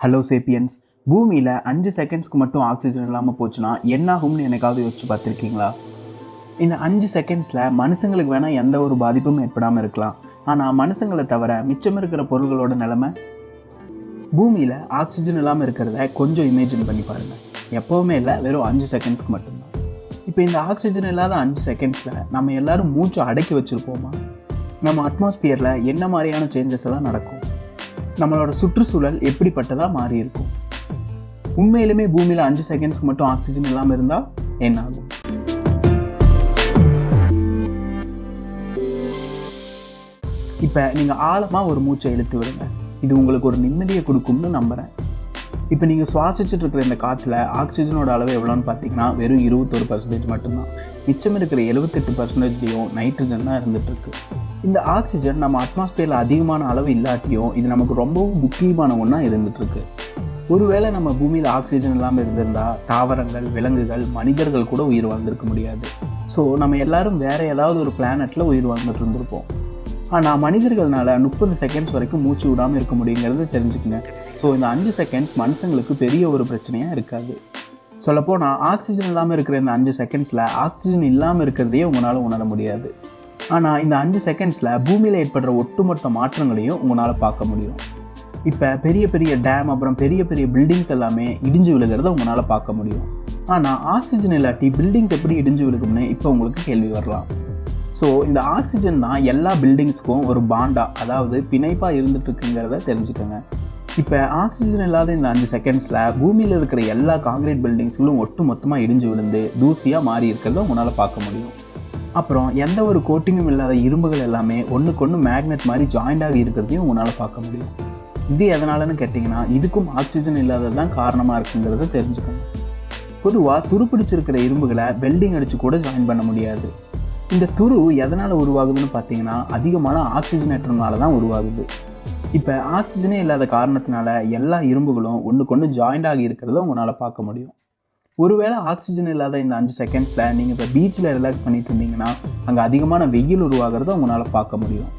Hello sapiens. பூமியில் 5 செகண்ட்ஸ்க்கு மட்டும் oxygen இல்லாமல் போச்சுன்னா என்ன ஆகும்னு எனக்காவது யோசிச்சு பார்த்துருக்கீங்களா? இந்த 5 செகண்ட்ஸில் மனுஷங்களுக்கு வேணால் எந்த ஒரு பாதிப்பும் ஏற்படாமல் இருக்கலாம். ஆனால் மனுஷங்களை தவிர மிச்சம் இருக்கிற பொருள்களோட நிலைமை, பூமியில் ஆக்சிஜன் இல்லாமல் இருக்கிறத கொஞ்சம் இமேஜின் பண்ணி பாருங்கள். எப்போவுமே இல்லை, வெறும் 5 செகண்ட்ஸ்க்கு மட்டும்தான். இப்போ இந்த ஆக்சிஜன் இல்லாத 5 செகண்ட்ஸில் நம்ம எல்லோரும் மூச்சு அடக்கி வச்சுருப்போமா? நம்ம அட்மாஸ்பியரில் என்ன மாதிரியான சேஞ்சஸ் எல்லாம் நடக்கும்? நம்மளோட சுற்றுச்சூழல் எப்படிப்பட்டதாக மாறி இருக்கும்? உண்மையிலுமே பூமியில் 5 செகண்ட்ஸ்க்கு மட்டும் ஆக்சிஜன் இல்லாமல் இருந்தால் என்ன ஆகும்? இப்போ நீங்கள் ஆழமாக ஒரு மூச்சை இழுத்து விடுங்க. இது உங்களுக்கு ஒரு நிம்மதியை கொடுக்கும்னு நம்புகிறேன். இப்போ நீங்கள் சுவாசிச்சுட்டு இருக்கிற இந்த காற்றுல ஆக்சிஜனோட அளவு எவ்வளோன்னு பார்த்தீங்கன்னா வெறும் 21% மட்டும்தான். மிச்சம் இருக்கிற 78%லையும் நைட்ரஜன் தான் இருந்துகிட்ருக்கு. இந்த ஆக்சிஜன் நம்ம அட்மாஸ்பியரில் அதிகமான அளவு இல்லாட்டியும் இது நமக்கு ரொம்பவும் முக்கியமான ஒன்றா இருந்துகிட்ருக்கு. ஒருவேளை நம்ம பூமியில் ஆக்சிஜன் இல்லாமல் இருந்திருந்தால் தாவரங்கள், விலங்குகள், மனிதர்கள் கூட உயிர் வாழ்ந்திருக்க முடியாது. ஸோ நம்ம எல்லோரும் வேறு ஏதாவது ஒரு பிளானட்டில் உயிர் வாழ்ந்துட்டு இருந்திருப்போம். ஆனால் மனிதர்களால் 30 செகண்ட்ஸ் வரைக்கும் மூச்சு விடாமல் இருக்க முடியுங்கிறது தெரிஞ்சுக்கங்க. ஸோ இந்த 5 செகண்ட்ஸ் மனுஷங்களுக்கு பெரிய ஒரு பிரச்சனையாக இருக்காது. சொல்லப்போனால் ஆக்சிஜன் இல்லாமல் இருக்கிற இந்த 5 செகண்ட்ஸில் ஆக்சிஜன் இல்லாமல் இருக்கிறதையே உங்களால் உணர முடியாது. ஆனால் இந்த 5 செகண்ட்ஸில் பூமியில் ஏற்படுற ஒட்டுமொத்த மாற்றங்களையும் உங்களால் பார்க்க முடியும். இப்போ பெரிய பெரிய டேம், அப்புறம் பெரிய பெரிய பில்டிங்ஸ் எல்லாமே இடிஞ்சு விழுகிறத உங்களால் பார்க்க முடியும். ஆனால் ஆக்சிஜன் இல்லாட்டி பில்டிங்ஸ் எப்படி இடிஞ்சு விழுகும்னு இப்போ உங்களுக்கு கேள்வி வரலாம். ஸோ இந்த ஆக்சிஜன் தான் எல்லா பில்டிங்ஸ்க்கும் ஒரு பாண்டா, அதாவது பிணைப்பாக இருந்துகிட்ருக்குங்கிறத தெரிஞ்சுக்கோங்க. இப்போ ஆக்சிஜன் இல்லாத இந்த 5 செகண்ட்ஸில் பூமியில் இருக்கிற எல்லா காங்கிரீட் பில்டிங்ஸ்களும் ஒட்டு மொத்தமாக இடிஞ்சு விழுந்து தூசியாக மாறி இருக்கிறத உங்களால் பார்க்க முடியும். அப்புறம் எந்த ஒரு கோட்டிங்கும் இல்லாத இரும்புகள் எல்லாமே ஒன்றுக்கு ஒன்று மேக்னெட் மாதிரி ஜாயிண்டாக இருக்கிறதையும் உங்களால் பார்க்க முடியும். இது எதனாலன்னு கேட்டிங்கன்னா இதுக்கும் ஆக்சிஜன் இல்லாதது தான் காரணமாக இருக்குங்கிறத தெரிஞ்சுக்கணும். பொதுவாக துருப்பிடிச்சிருக்கிற இரும்புகளை வெல்டிங் அடித்து கூட ஜாயின் பண்ண முடியாது. இந்த துரு எதனால் உருவாகுதுன்னு பார்த்தீங்கன்னா அதிகமான ஆக்சிஜனேற்றனால தான் உருவாகுது. இப்போ ஆக்சிஜனே இல்லாத காரணத்தினால எல்லா இரும்புகளும் ஒன்றுக்கு ஒன்று ஜாயிண்ட் ஆகி இருக்கிறத உங்களால் பார்க்க முடியும். ஒருவேளை ஆக்சிஜன் இல்லாத இந்த 5 செகண்ட்ஸில் நீங்கள் இப்போ பீச்சில் ரிலாக்ஸ் பண்ணிட்டு இருந்தீங்கன்னா அங்கே அதிகமான வெயில் உருவாகிறத உங்களால் பார்க்க முடியும்.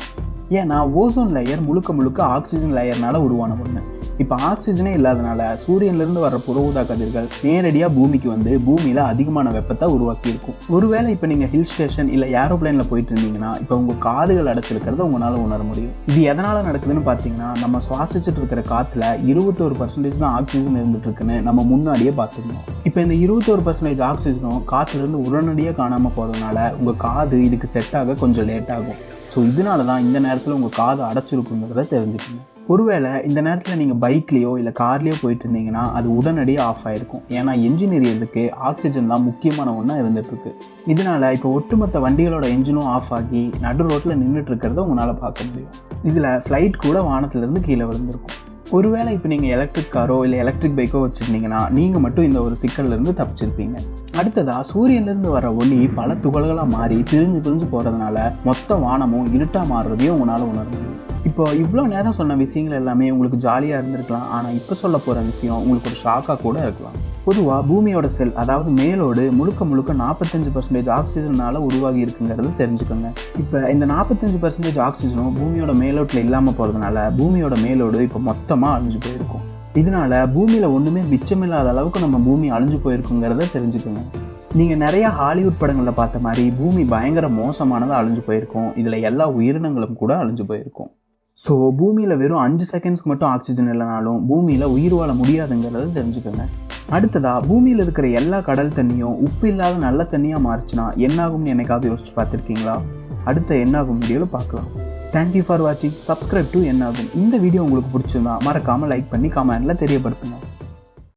ஏன்னா ஓசோன் லேயர் முழுக்க ஆக்சிஜன் லேயர்னால உருவான ஒன்று. இப்போ ஆக்சிஜனே இல்லாதனால சூரியன்லேருந்து வர்ற புற ஊதா கதிர்கள் நேரடியாக பூமிக்கு வந்து பூமியில் அதிகமான வெப்பத்தை உருவாக்கியிருக்கும். ஒருவேளை இப்போ நீங்கள் ஹில் ஸ்டேஷன் இல்லை ஏரோப்ளைனில் போயிட்டு இருந்தீங்கன்னா இப்போ உங்கள் காதுகள் அடைச்சிருக்கிறத உங்களால் உணர முடியும். இது எதனால் நடக்குதுன்னு பார்த்தீங்கன்னா நம்ம சுவாசிச்சுட்டு இருக்கிற காற்றுல 21% தான் ஆக்சிஜன் இருந்துட்டு இருக்குன்னு நம்ம முன்னாடியே பார்த்துக்கணும். இப்போ இந்த 21% ஆக்சிஜனும் காற்றுலேருந்து உடனடியாக காணாமல் போகிறதுனால உங்கள் காது இதுக்கு செட் ஆக கொஞ்சம் லேட் ஆகும். ஸோ இதனால தான் இந்த நேரத்தில் உங்கள் காது அடைச்சிருக்குங்கிறத தெரிஞ்சுக்கணும். ஒருவேளை இந்த நேரத்தில் நீங்கள் பைக்லேயோ இல்லை கார்லேயோ போயிட்டு இருந்தீங்கன்னா அது உடனடியாக ஆஃப் ஆகிருக்கும். ஏன்னா என்ஜின் எரியறதுக்கு ஆக்சிஜன் தான் முக்கியமான ஒன்றா இருந்துகிட்ருக்கு. இதனால் இப்போ ஒட்டுமொத்த வண்டிகளோட என்ஜினும் ஆஃப் ஆகி நடு ரோட்டில் நின்றுட்டு இருக்கிறத உங்களால் பார்க்க முடியும். இதில் ஃப்ளைட் கூட வானத்திலேருந்து கீழே விழுந்திருக்கும். ஒருவேளை இப்போ நீங்கள் எலக்ட்ரிக் காரோ இல்லை எலக்ட்ரிக் பைக்கோ வச்சுருந்தீங்கன்னா நீங்கள் மட்டும் இந்த ஒரு சிக்கல்லேருந்து தப்பிச்சிருப்பீங்க. அடுத்ததாக சூரியன்லேருந்து வர ஒளி பல துகள்களாக மாறி பிரிஞ்சு போகிறதுனால மொத்த வானமும் இருட்டாக மாறுறதையும் உங்களால் உணர முடியும். இப்போ இவ்வளோ நேரம் சொன்ன விஷயங்கள் எல்லாமே உங்களுக்கு ஜாலியாக இருந்திருக்கலாம். ஆனால் இப்போ சொல்ல போகிற விஷயம் உங்களுக்கு ஒரு ஷாக்காக கூட இருக்கலாம். பொதுவாக பூமியோட செல், அதாவது மேலோடு முழுக்க 45% ஆக்சிஜனால் உருவாகி இருக்குங்கிறது தெரிஞ்சுக்கோங்க. இப்போ இந்த 45% ஆக்சிஜனும் பூமியோட மேலோட்டில் இல்லாமல் போகிறதுனால பூமியோட மேலோடு இப்போ மொத்தமாக அழிஞ்சு போயிருக்கும். இதனால் பூமியில் ஒன்றுமே மிச்சமில்லாத அளவுக்கு நம்ம பூமி அழிஞ்சு போயிருக்குங்கிறத தெரிஞ்சுக்கோங்க. நீங்கள் நிறையா ஹாலிவுட் படங்களில் பார்த்த மாதிரி பூமி பயங்கர மோசமானதாக அழிஞ்சு போயிருக்கும். இதில் எல்லா உயிரினங்களும் கூட அழிஞ்சு போயிருக்கும். ஸோ பூமியில் வெறும் 5 செகண்ட்ஸ்க்கு மட்டும் ஆக்சிஜன் இல்லைனாலும் பூமியில் உயிர் வாழ முடியாதுங்கிறத தெரிஞ்சுக்கோங்க. அடுத்ததாக பூமியில் இருக்கிற எல்லா கடல் தண்ணியும் உப்பு இல்லாத நல்ல தண்ணியாக மாறிச்சுன்னா என்னாகும்னு என்னைக்காவது யோசிச்சு பார்த்துருக்கீங்களா? அடுத்த என்னாகும் வீடியோவில் பார்க்கலாம். தேங்க்யூ ஃபார் வாட்சிங். சப்ஸ்கிரைப் டு என்னாகும். இந்த வீடியோ உங்களுக்கு பிடிச்சிருந்தா மறக்காமல் லைக் பண்ணி கமெண்டில் தெரியப்படுத்துங்க.